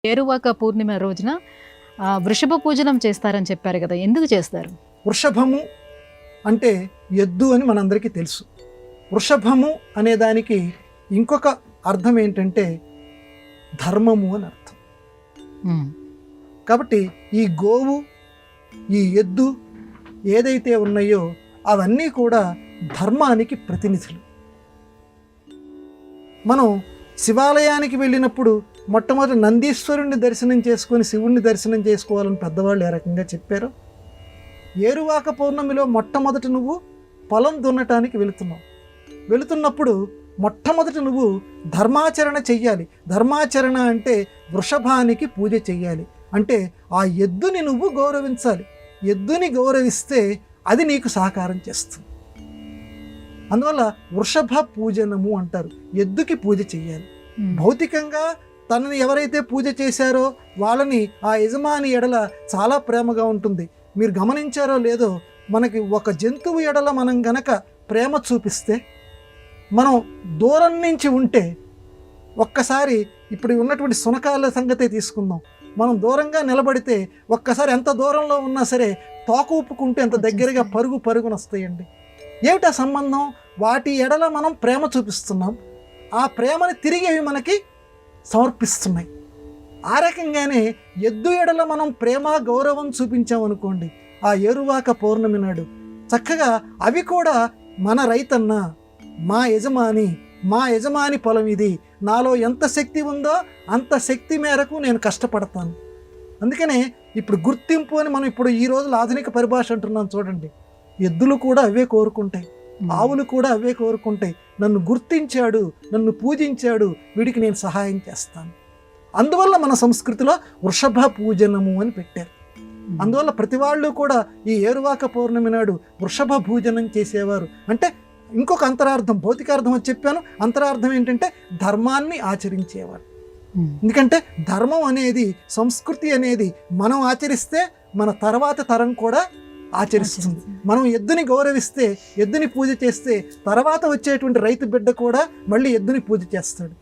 ఏరువాక పూర్ణిమ రోజున వృషభ పూజనం చేస్తారని చెప్పారు కదా, ఎందుకు చేస్తారు? వృషభము అంటే ఎద్దు అని మనందరికీ తెలుసు. వృషభము అనే దానికి ఇంకొక అర్థం ఏంటంటే ధర్మము అని అర్థం. కాబట్టి ఈ గోవు, ఈ ఎద్దు ఏదైతే ఉన్నాయో అవన్నీ కూడా ధర్మానికి ప్రతినిధులు. మనం శివాలయానికి వెళ్ళినప్పుడు మొట్టమొదటి నందీశ్వరుణ్ణి దర్శనం చేసుకొని శివుణ్ణి దర్శనం చేసుకోవాలని పెద్దవాళ్ళు ఏ రకంగా చెప్పారో, ఏరువాక పౌర్ణమిలో మొట్టమొదటి నువ్వు పొలం దున్నటానికి వెళుతున్నప్పుడు మొట్టమొదటి నువ్వు ధర్మాచరణ చెయ్యాలి. ధర్మాచరణ అంటే వృషభానికి పూజ చెయ్యాలి. అంటే ఆ ఎద్దుని నువ్వు గౌరవించాలి. ఎద్దుని గౌరవిస్తే అది నీకు సహకారం చేస్తుంది. అందువల్ల వృషభ పూజనము అంటారు. ఎద్దుకి పూజ చెయ్యాలి. భౌతికంగా తనని ఎవరైతే పూజ చేశారో వాళ్ళని ఆ యజమాని ఎడల చాలా ప్రేమగా ఉంటుంది. మీరు గమనించారో లేదో, మనకి ఒక జంతువు ఎడల మనం గనక ప్రేమ చూపిస్తే, మనం దూరం నుంచి ఉంటే, ఒక్కసారి ఇప్పుడు ఉన్నటువంటి శునకాల సంగతే తీసుకుందాం. మనం దూరంగా నిలబడితే ఒక్కసారి ఎంత దూరంలో ఉన్నా సరే తోక ఊపుకుంటే ఎంత దగ్గరగా పరుగున వస్తాయండి. ఏమిటా సంబంధం? వాటి ఎడల మనం ప్రేమ చూపిస్తున్నాం, ఆ ప్రేమని తిరిగి అవి మనకి సమర్పిస్తున్నాయి. ఆ రకంగానే ఎద్దు ఎడల మనం ప్రేమ గౌరవం చూపించామనుకోండి, ఆ ఏరువాక పౌర్ణమి నాడు చక్కగా అవి కూడా మన రైతన్న, మా యజమాని పొలం ఇది, నాలో ఎంత శక్తి ఉందో అంత శక్తి మేరకు నేను కష్టపడతాను. అందుకనే ఇప్పుడు గుర్తింపు అని మనం ఇప్పుడు ఈ రోజుల ఆధునిక పరిభాష అంటున్నాం చూడండి. ఎద్దులు కూడా అవే కోరుకుంటాయి, ఆవులు కూడా అవే కోరుకుంటాయి. నన్ను గుర్తించాడు, నన్ను పూజించాడు, వీడికి నేను సహాయం చేస్తాను. అందువల్ల మన సంస్కృతిలో వృషభ పూజనము అని పెట్టారు. అందువల్ల ప్రతి వాళ్ళు కూడా ఈ ఏరువాక పౌర్ణమి నాడు వృషభ పూజనం చేసేవారు. అంటే ఇంకొక అంతరార్థం, భౌతికార్థం అని చెప్పాను, అంతరార్థం ఏంటంటే ధర్మాన్ని ఆచరించేవారు. ఎందుకంటే ధర్మం అనేది, సంస్కృతి అనేది మనం ఆచరిస్తే మన తర్వాత తరం కూడా ఆచరిస్తుంది. మనం ఎద్దుని గౌరవిస్తే, ఎద్దుని పూజ చేస్తే తర్వాత వచ్చేటువంటి రైతు బిడ్డ కూడా మళ్ళీ ఎద్దుని పూజ చేస్తాడు.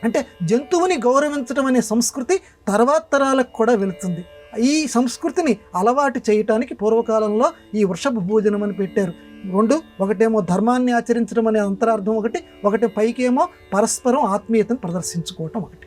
అంటే జంతువుని గౌరవించడం అనే సంస్కృతి తర్వాత తరాలకు కూడా వెళుతుంది. ఈ సంస్కృతిని అలవాటు చేయటానికి పూర్వకాలంలో ఈ వృషభ పూజనం అని పెట్టారు. ఒకటేమో ధర్మాన్ని ఆచరించడం అనే అంతరార్థం, ఒకటి పైకేమో పరస్పరం ఆత్మీయతను ప్రదర్శించుకోవటం ఒకటి.